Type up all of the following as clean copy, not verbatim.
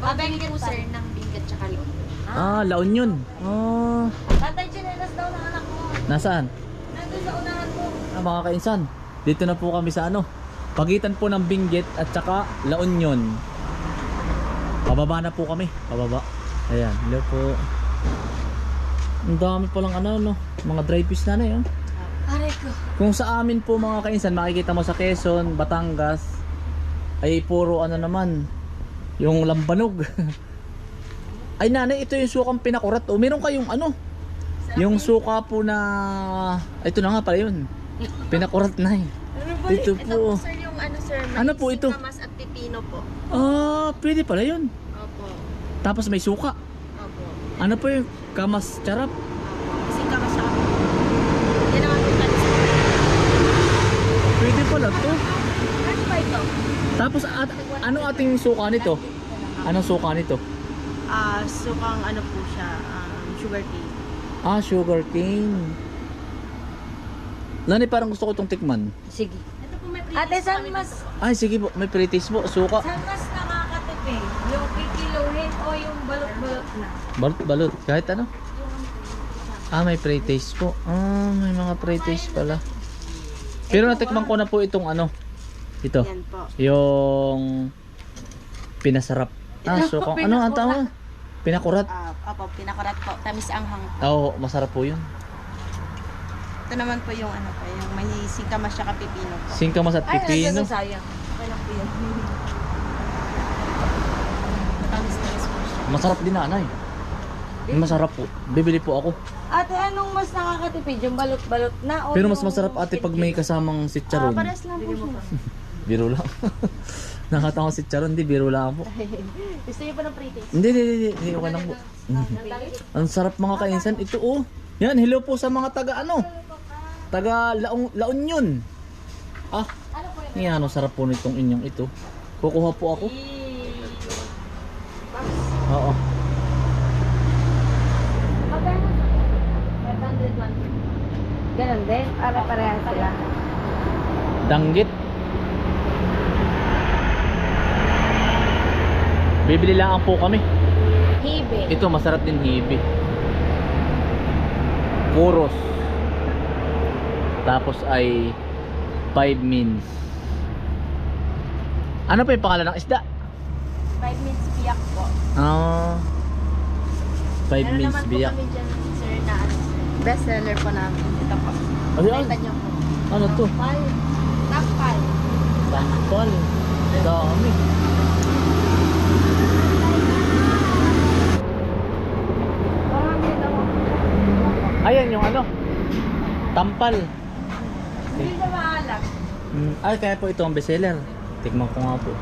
Mabili po sir ng Binggit tsaka Laon. La Union. Oh. Tatay, chinelas daw ng anak mo. Nasaan? Nandun sa unahan mo. Mga kainsan, dito na po kami sa pagitan po ng Benguet at saka La Union. Pababa na po kami, pababa. Ayan, hello po. Ang dami palang mga dry fish na yun. Aray ko. Kung sa amin po mga kainsan, makikita mo sa Quezon, Batangas, ay puro naman, yung lambanog. Ay nanay, ito yung sukang pinakurat. O meron kayong yung suka po na, ito na nga pala yun. Pinakurat na eh. Ito po. Ito po sir yung sir. Ano po ito? Singkamas at pipino po. Pwede pala yun. Opo. Tapos may suka. Opo. Ano po yung kamas charap? Singkamas siya. Yan naman po tayo. Pwede pala to. Ano ba ito? Tapos ano ating suka nito? Anong suka nito? Sukang po siya, sugar cane. Sugar cane. Nani, parang gusto ko itong tikman. Sige. Ito po may pre-taste. Ate, saan mas... Ay, sige po. May pre-taste po. Suka. Saan mas nakakatipid? Yung kikiluhin o yung balot-balot na? Balot-balot. Kahit ano. May pre-taste po. May mga pre-taste pala. Pero natikman ko na po itong ito. Yan po. Yung pinasarap. Suka. Ano ang tawag? Pinakurat. Opo, pinakurat po. Tamis anghang. Oo, masarap po yun. Ito naman po yung yung may singkamas siya pipino po. Singkamas at pipino. Sayang. Okay lang po yun. Tamis-tamis po siya. Masarap din nanay. Masarap po. Bibili po ako. Ate, anong mas nakakatipid? Yung balot-balot na o Pero mas yung masarap ate pag may kasamang sitcharon. pares lang po siya. Biro lang. Nakatawa sitcharon, di biro lang po. Gusto niyo pa ng pre-taste? Hindi. Okay lang po. Ang sarap mga kainsan. Ito Yan, hello po sa mga taga taga La Union. Yan, sarap po nitong inyong ito. Kukuha po ako. Oo. Ganun din, para parehas sila. Danggit. Bibili lang po kami. Hibe. Ito masarap din hibe. Puros. Tapos ay 5 mins. Ano pa yung pangalan ng isda? 5 minutes biyak po. 5 mins biyak. Meron naman po kami dyan, sir, na best seller po namin. Ito po. Ayan. Nakita niyo po. Ano to? Tampal. Tampal. Tampal. Dami. Ayan yung tampal. Hindi na maalam. Ay, kaya po ito ang bestseller. Tikman ko nga po.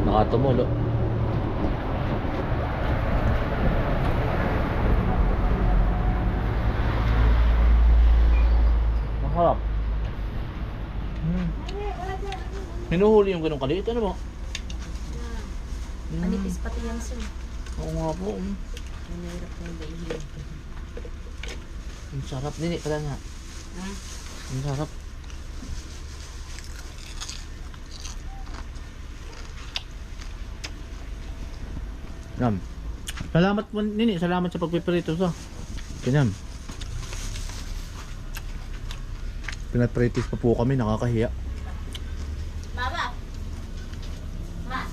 Nakatumulo. Maharap. Hinuhuli yung ganun kaliit. Ano ba? Manipis pati yan, sir. Oo nga po. Mahirap na yung dahil. Ang sarap din pala nga. Ang sarap. Yan. Salamat po nini, salamat sa pagpiprito sa. Ganyan. Pinapritis pa po kami, nakakahiya. Baba. Ma.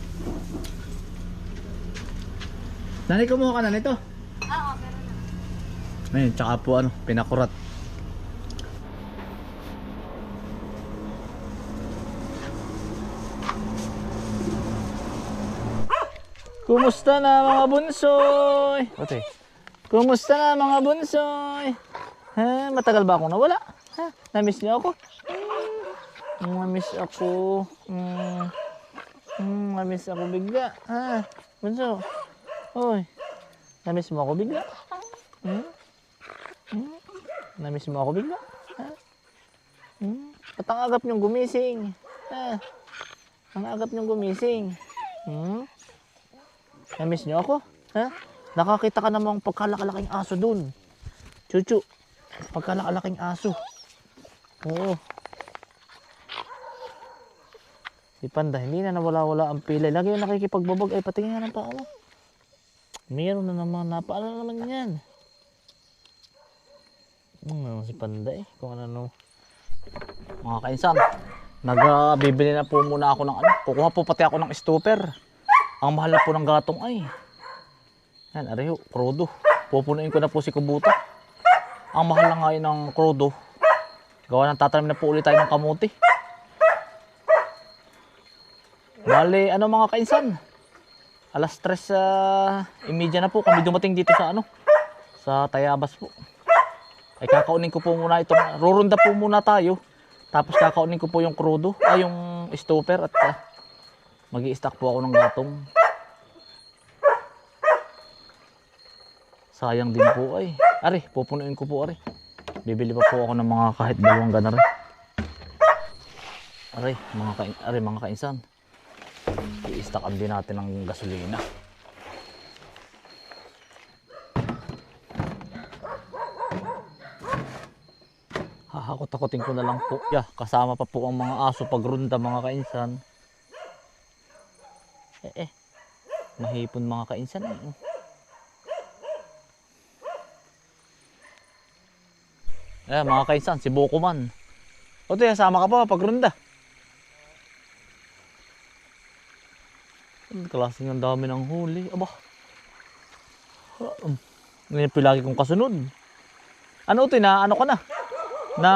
Nanay, kumuha ka na nito. Oo, meron na. Ayun, tsaka po pinakurat. Kumusta na mga bunsoy? Ote. Kumusta na mga bunsoy? Matagal ba akong nawala? Na-miss niyo ako? Na-miss ako. Na-miss ako bigla. Bunso. Oy. Na-miss mo ako bigla? Na-miss mo ako bigla? Ba't ang agap niyong gumising? Ang agap niyong gumising? Na-miss niyo ako? Nakakita ka namang pagkalakalaking aso dun. Chuchu. Pagkalakalaking aso. Oo. Si Panda, hindi na nawala-wala ang pilay. Lagi yung nakikipagbabag. Ay, patingin nga ng paa mo. Meron na naman. Napaala naman yan. Si Panda eh. Kung ano. Mga kainsan, nagbibili na po muna ako ng ano. Kukuha po pati ako ng stopper. Ang mahal na po ng gatong ay. Yan, areho, krudo. Pupunuin ko na po si Kubuta. Ang mahal na ngayon ng krudo. Gawa ng tatanim na po ulit tayo ng kamuti. Bale, ano mga kainsan? Alas 3:30 na po kami dumating dito sa ano, sa Tayabas po. Ay kakaunin ko po muna itong, rurunda po muna tayo. Tapos kakaunin ko po yung krudo, yung stopper at magi-stack po ako ng gatong. Sayang din po ay. Ari, pupunuin ko po ari. Bibili pa po ako ng mga kahit 2 gana rin. Ari, mga kainsan. I-stackan din natin ng gasolina. Hahakot-hakotin ko na lang po. Kasama pa po ang mga aso pagrunda mga kainsan. Mahipon mga kainsan eh. Mga kainsan, si Bokuman. O to, sama ka pa pagrunda. Klaseng ang dami ng huli. Aba. Ngayon po lagi kong kasunod. Ano ito na ano ka na? Na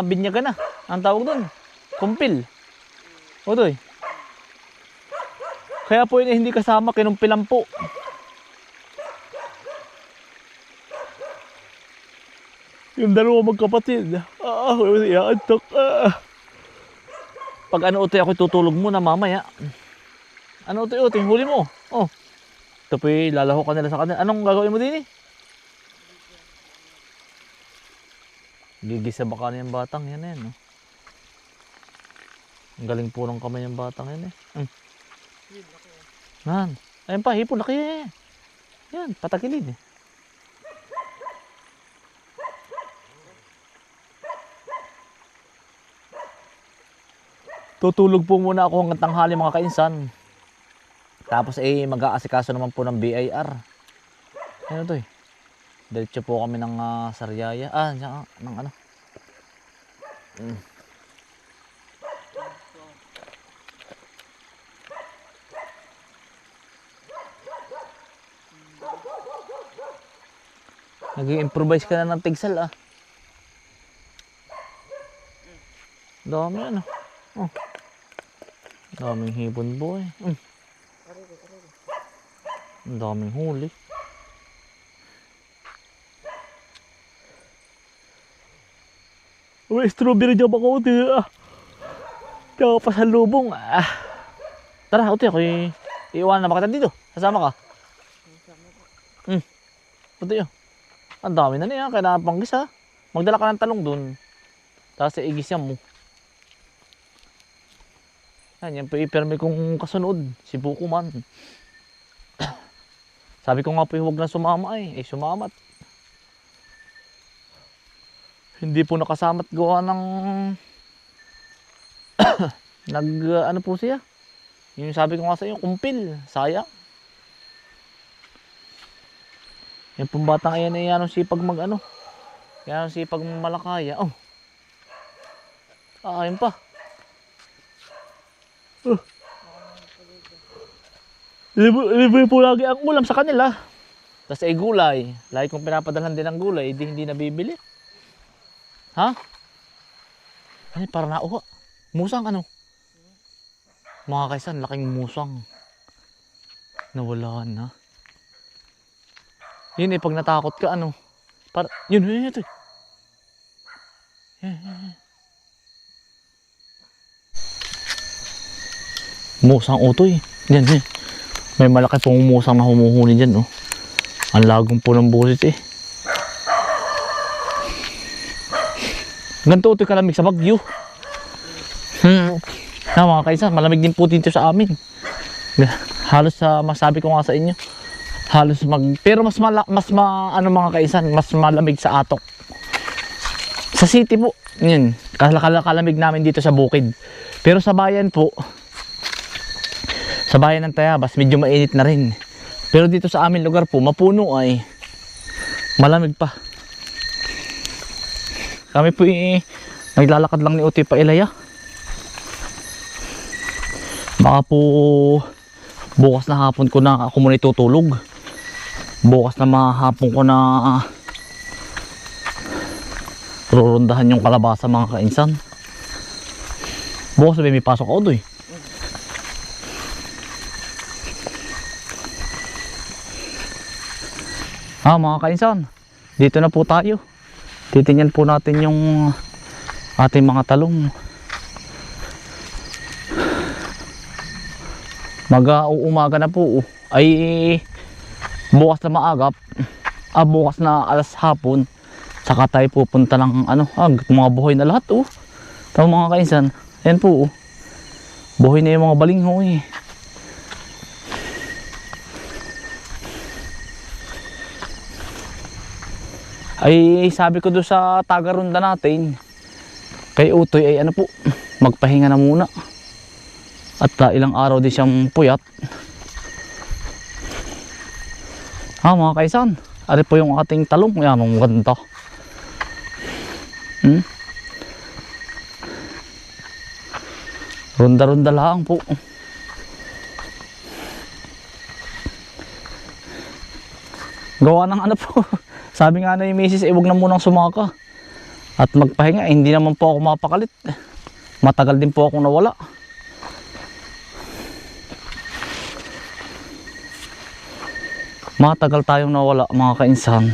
binyaga na. Ang tawag doon. Kumpil. O ito eh. Kaya po yun hindi kasama kinumpilan po. Yung dalawa magkapatid. Iantok. Pag ano ito ako tutulog muna mamaya. Ano ito yung huli mo? Oh. Ito po lalaho ka nila sa kanila. Anong gagawin mo din eh? Gigisa baka na yung batang yan eh. No? Ang galing po ng kamay yung batang yan eh. Nan. Ayun pa, hipon. Laki eh. Yan, patakilid eh. Tutulog po muna ako hanggang tanghali mga kainsan. Tapos mag-aasikaso naman po ng BIR. Ano to eh? Diretso po kami ng Sariaya. Ng ano? Nag-i-improvise ka na ng tigsal Dami ano. Daming hipon boy. Ang daming huli. Uy, strawberry jam ako. Tsaka pasalubong. Tara, uti ako iiwanan na ba kita dito? Sasama ka? Uti yun. Ang dami na niya. Kaya napanggis ha. Magdala ka ng talong dun. Tapos igis yan mo. Yan po iperme kong kasunod. Si Bukuman. Sabi ko nga po huwag na sumama sumamat. Hindi po nakasama't gawa ng ano po siya. Yung sabi ko nga sa inyo, kumpil. Sayang. Yung pong batang ayan ay anong sipag mag-ano. Yan ang sipag malakaya. Ayun pa. Libre po lagi ang ulam sa kanila. Tapos gulay. Lagi kong pinapadalhan din ng gulay, hindi nabibili. Ha? Ano para nauha? Musang ano? Mga kaisan, laking musang. Nawalaan na. Yun pag natakot ka ano? Yun ito. Musang utoy. Yan. May malaki pong musang na humuhuli dyan Ang lagong po ng busit Ganito utoy kalamig sa Bagyo. Mga kaisan, malamig din po dito sa amin. Halos masabi ko nga sa inyo. Pero mas mga kaisan, mas malamig sa Atok. Sa city po, yun, kalamig namin dito sa bukid. Pero sa bayan po, Sa bayan ng Tayabas, medyo mainit na rin. Pero dito sa amin lugar po, mapuno ay malamig pa. Kami po naglalakad lang ni Utoy pa Ilaya. Baka po bukas na hapon ko na ako muna itutulog. Bukas na mahapon ko na rurundahan yung kalabasa mga kainsan. Bukas may pasok ako doy. Mga kainsan, dito na po tayo. Titingnan po natin yung ating mga talong. Mag-uumaga na po ay bukas na maagap, bukas na alas hapon, saka tayo pupunta ng mga buhay na lahat tama mga kainsan. Ayan po buhay na yung mga balinghoy. Ay sabi ko doon sa taga-ronda natin kay Utoy ay magpahinga na muna at ilang araw din siyang puyat. Mga kaisan, ari po yung ating talong. Yan, ang ganda. Ronda-ronda lang po. Gawa ng po. Sabi nga na yung misis, huwag na munang sumaka at magpahinga. Hindi naman po ako mapakalit. Matagal din po akong nawala. Matagal tayong nawala mga kainsan.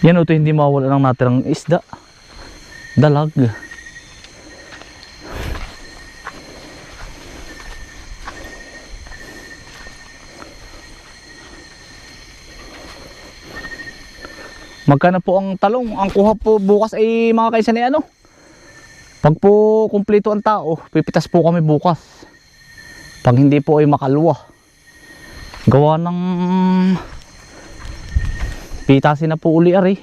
Yan hindi mawala ng natirang isda. Dalag. Magkano po ang talong? Ang kuha po bukas ay mga kainsan ay pag po kumpleto ang tao, pipitas po kami bukas. Pag hindi po ay makalwa. Gawa ng pitasin na po uli ari.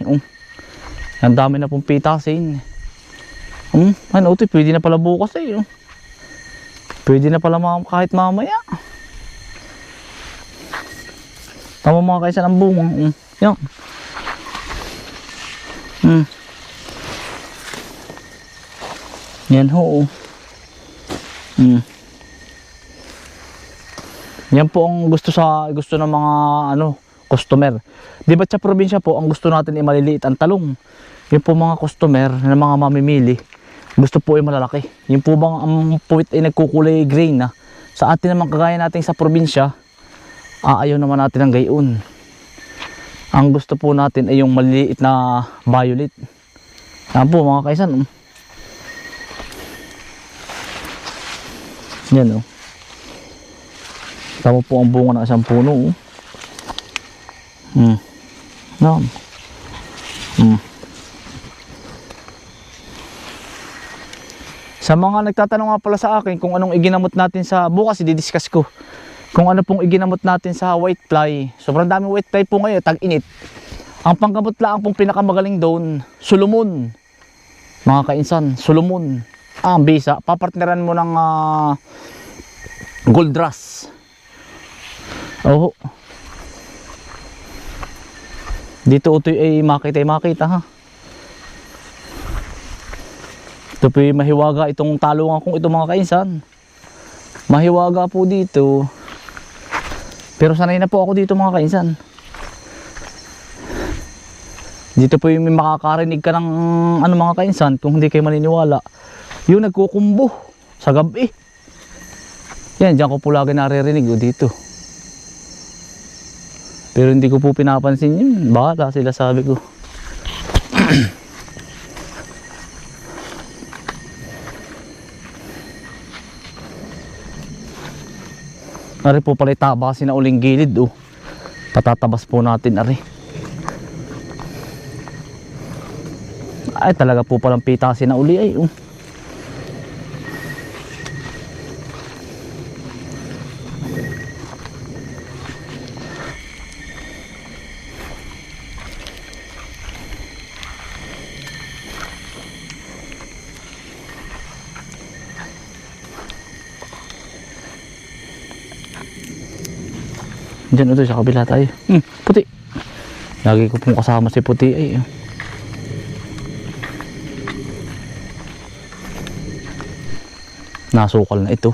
Ang dami na pong pitasin. Pwede na pala bukas Pwede na pala kahit mamaya. Tama mga kainsan ang bunga. Yan. Yan Yan po ang gusto ng mga customer. Di ba sa probinsya po ang gusto natin ay maliliit ang talong. Yung po mga customer na mga mamimili gusto po ay malalaki. Yung po bang ang puwit ay nagkukulay grain na. Sa atin naman kagaya natin sa probinsya, ayaw naman natin ang gayon. Ang gusto po natin ay yung maliliit na violet. Yan po mga kaisan. Yan Tama po ang bunga ng isang puno. Sa mga nagtatanong nga pala sa akin kung anong iginamot natin sa bukas, i-discuss ko kung ano pong iginamot natin sa white fly. Sobrang daming white fly po ngayon, tag-init. Ang panggamot lang pong pinakamagaling doon, sulumon. Mga kainsan, sulumon. Ang bisa, papartneran mo ng gold rush. Dito Utoy ay makita ha. Ito po yung mahiwaga itong talungan kong ito mga kainsan. Mahiwaga po dito. Pero sanay na po ako dito mga kainsan. Dito po yung may makakarinig ka ng mga kainsan kung hindi kayo maniniwala. Yung nagkukumbo sa gabi. Yan, dyan ko po lagi naririnig dito. Pero hindi ko po pinapansin yun. Bahala sila sabi ko. Ari po pala tabasin na uling gilid Patatabas po natin ari. Ay talaga po palang pitasin na uli ay Diyan ito, sa kabila tayo. Puti. Lagi ko pong kasama si Puti ay. Nasukal na ito.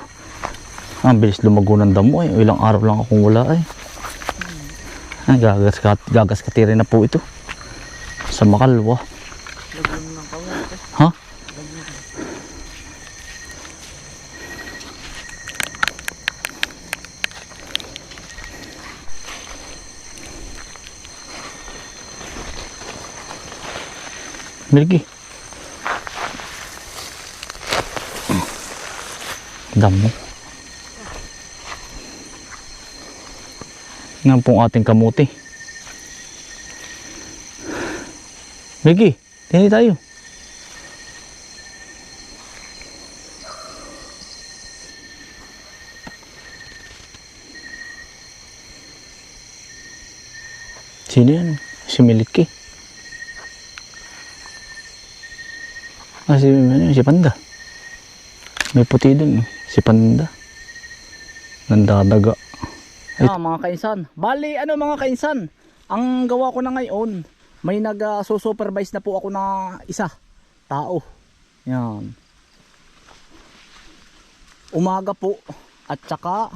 Ang bilis lumago ng damo ay. Ilang araw lang akong wala ay. Gagas-katiri na po ito. Sa makalwa. Ha? Milgi. Damo. Yan pong ating kamuti. Milgi, tini tayo. Sino yan? Si Milky. Si Panda. May puti dun. Si Panda. Nandadaga. Mga kainsan. Bali, mga kainsan. Ang gawa ko na ngayon, may nag-supervise na po ako na isa. Tao. Yan. Umaga po. At saka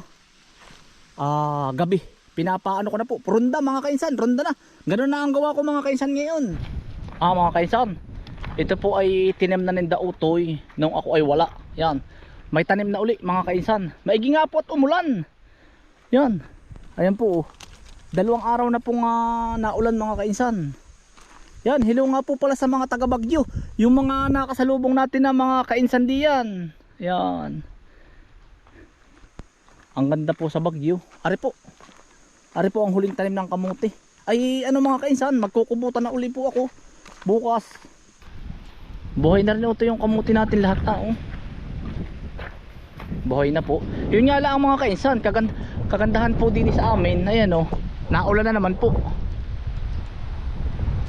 gabi. Pinapaano ko na po. Ronda mga kainsan. Ronda na. Ganun na ang gawa ko mga kainsan ngayon. Mga kainsan. Ito po ay tinem na ninda utoy nung ako ay wala. Yan. May tanim na uli mga kainsan. Maigi nga po at umulan. Yan. Ayan po. 2 araw na pong naulan mga kainsan. Yan. Hello nga po pala sa mga taga Bagyo. Yung mga nakasalubong natin na mga kainsan diyan. Yan. Ang ganda po sa Bagyo. Ari po ang huling tanim ng kamuti. Ay mga kainsan. Magkukubutan na uli po ako. Bukas. Buhay na rin ito yung kamuti natin lahat. Buhay na po. Yun nga lang mga kainsan, kagandahan po din sa amin. Ayan naulan na naman po.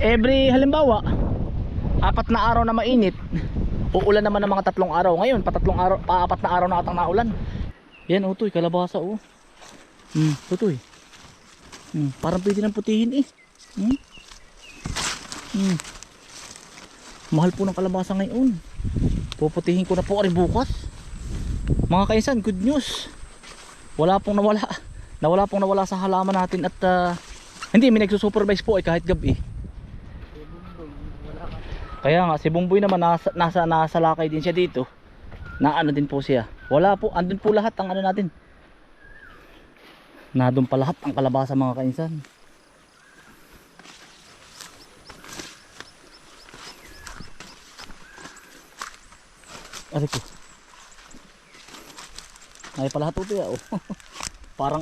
Halimbawa 4 na araw na mainit, uulan naman ng mga 3 araw. Ngayon pa 4 na araw na atang naulan. Yan utoy, kalabasa tutoy. Parang pwede nang putihin Mahal po ng kalabasa ngayon. Puputihin ko na po rin bukas. Mga kainsan, good news. Wala pong nawala sa halaman natin at hindi, may nagsusupervise po kahit gabi. Kaya nga, si Bumboy naman nasa lakay din siya dito. Din po siya. Wala po, andun po lahat ang natin. Nadun pa lahat ang kalabasa mga kainsan. Ari po. Ay pala ito Parang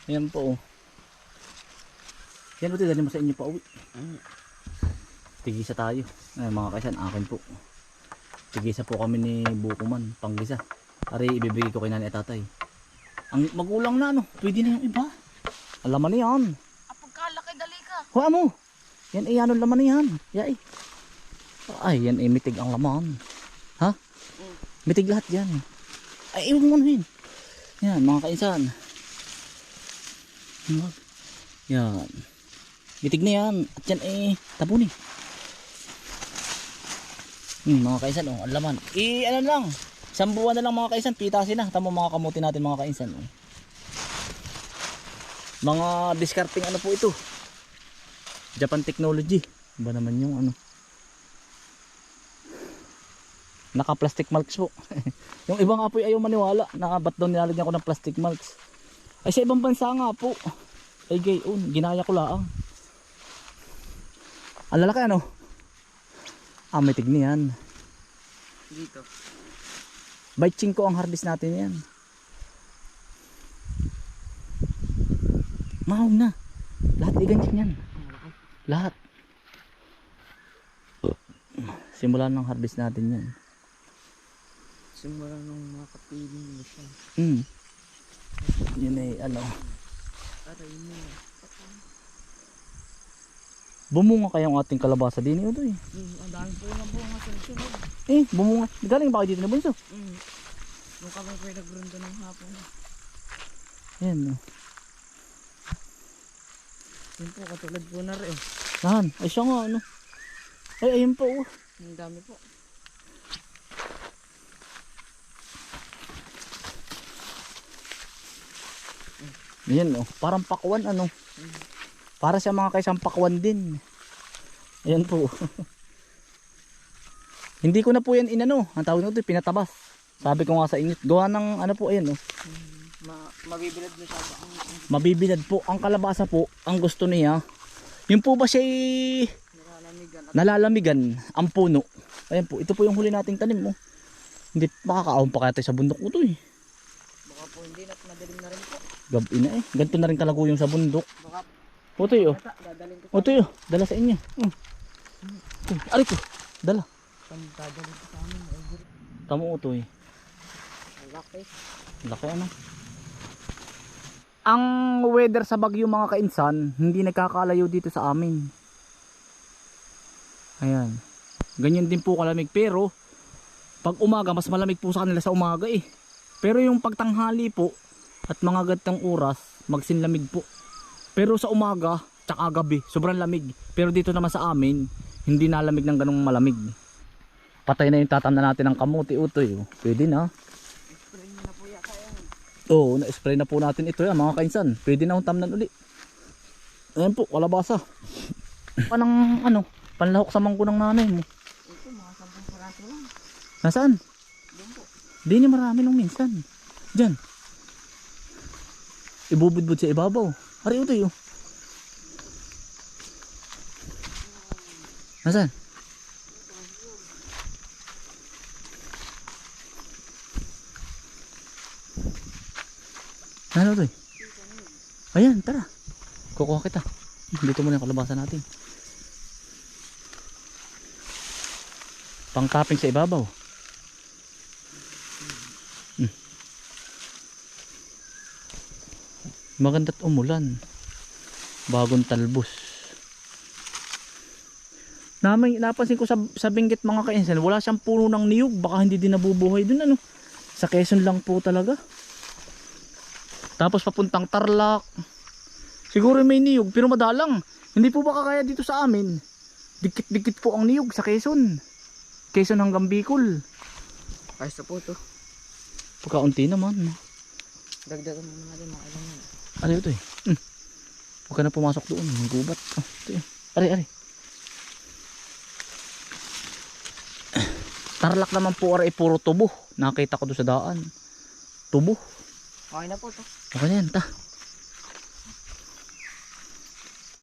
Ayan po. Yan po dali mo sa inyo pa uwi. Tigisa tayo. Ay mga kaisan, akin po. Tigisa po kami ni Bukuman, panggisa. Ari ibibigay ko kay nanay at tatay. Ang magulang na pwede na yung iba. Alaman na yan. Pagkalaki dali ka. Huwag mo. Yan ay anong laman na yan. Yay. Ay yan ay mitig ang laman. Ha? Mitig lahat yan. Ay iwan mo yun. Yan mga kainsan. Yan. Mitig na yan. At yan tabunin. Mga kainsan ang laman. Lang. 1 buwan na lang mga kainsan. Pitasin na. Tamo mga kamuti natin mga kainsan. Mga discarding po ito. Japan Technology. Ba naman yung naka plastic marks po. Yung ibang nga po ayaw maniwala na ba't daw nilalagyan ko ng plastic marks. Ay sa ibang bansa nga po ay gayon, ginaya ko lang. Ang lalaki may tigni yan dito. Bite 5 ang harvest natin yan. Mahal na. Lahat ganyan yan. Lahat. Simulan ng harvest natin yan. Simula nung makapiling mo siya. Yun ay Aray mo. Bumunga kayang ating kalabasa din ito Ang dami po na bunga sa sunod. Bumunga. Galing ba kayo dito na bunso? Nung kami po nagrundo ng hapon. Ayan Yun po, katulad po na rin. Saan? Ay siya nga ano. Ay ayun po oh. Ang dami po. Ayan oh. Parang pakwan ano. Para sa mga kaisang pakwan din. Ayan po. Hindi ko na po yan inano. Ang tawag nito pinatabas. Sabi ko nga sa inyo. Gawa ng ano po ayan oh. Mabibilad na siya ba? Mabibilad po. Ang kalabasa po. Ang gusto niya. Yun po ba siya Nalalamigan. nalalamigan ang puno. Ayan po. Ito po yung huli nating tanim oh. Hindi makakaahon pa kaya tayo sa bundok ito eh. Baka po hindi na madaling na rin po. Gabi na eh. Ganito na rin kalaguyong sa bundok. Baka Utoy oh. dadaling ko sa Utoy oh. Dala sa inyo. Aray ko. Dala. dadaling ko sa amin. Tamo utoy. Ang laki. Laki ano. Ang weather sa Baguio mga kainsan, hindi nagkakalayo dito sa amin. Ayan. Ganyan din po kalamig pero pag umaga mas malamig po sa kanila sa umaga eh. Pero yung pagtanghali po at mga gantong oras magsinlamig po. Pero sa umaga tsaka gabi sobrang lamig. Pero dito naman sa amin hindi nalamig ng ganung malamig. Patay na yung tatanda natin ng kamuti utoy. Oh. Pwede na. Spray na po yata yan. Oo, na-spray na po natin ito yan mga kainsan. Pwede na tamnan uli. Ayan po, kalabasa. Panang ano, panlahok sa mangko ng nanay mo. Ito, mga 10 parato lang. Nasaan? Doon po. Di niya marami nung minsan. Diyan. Ibubudbud sa ibabaw. Ari ito yun. Nasaan? Ano ito eh? Ayan, tara. Kukuha kita. Dito muna yung kalabasan natin. Pang topping sa ibabaw. Maganda't umulan. Bagong talbos. Napansin ko sa Benguet mga kainsan, wala siyang puno ng niyog. Baka hindi din nabubuhay dun ano. Sa Quezon lang po talaga. Tapos papuntang Tarlac. Siguro may niyog pero madalang. Hindi po baka kaya dito sa amin. Dikit-dikit po ang niyog sa Quezon. Quezon hanggang Bicol. Ayos na po ito. Pagkaunti naman. Dagdagan mo natin mga ilan yan. Ano ito eh? Huwag ka na pumasok doon. May gubat. Oh, ito eh. Ari. Tarlac naman po ay puro tubo. Nakita ko doon sa daan. Tubo. Okay na po ito. Okay na yan. Ta.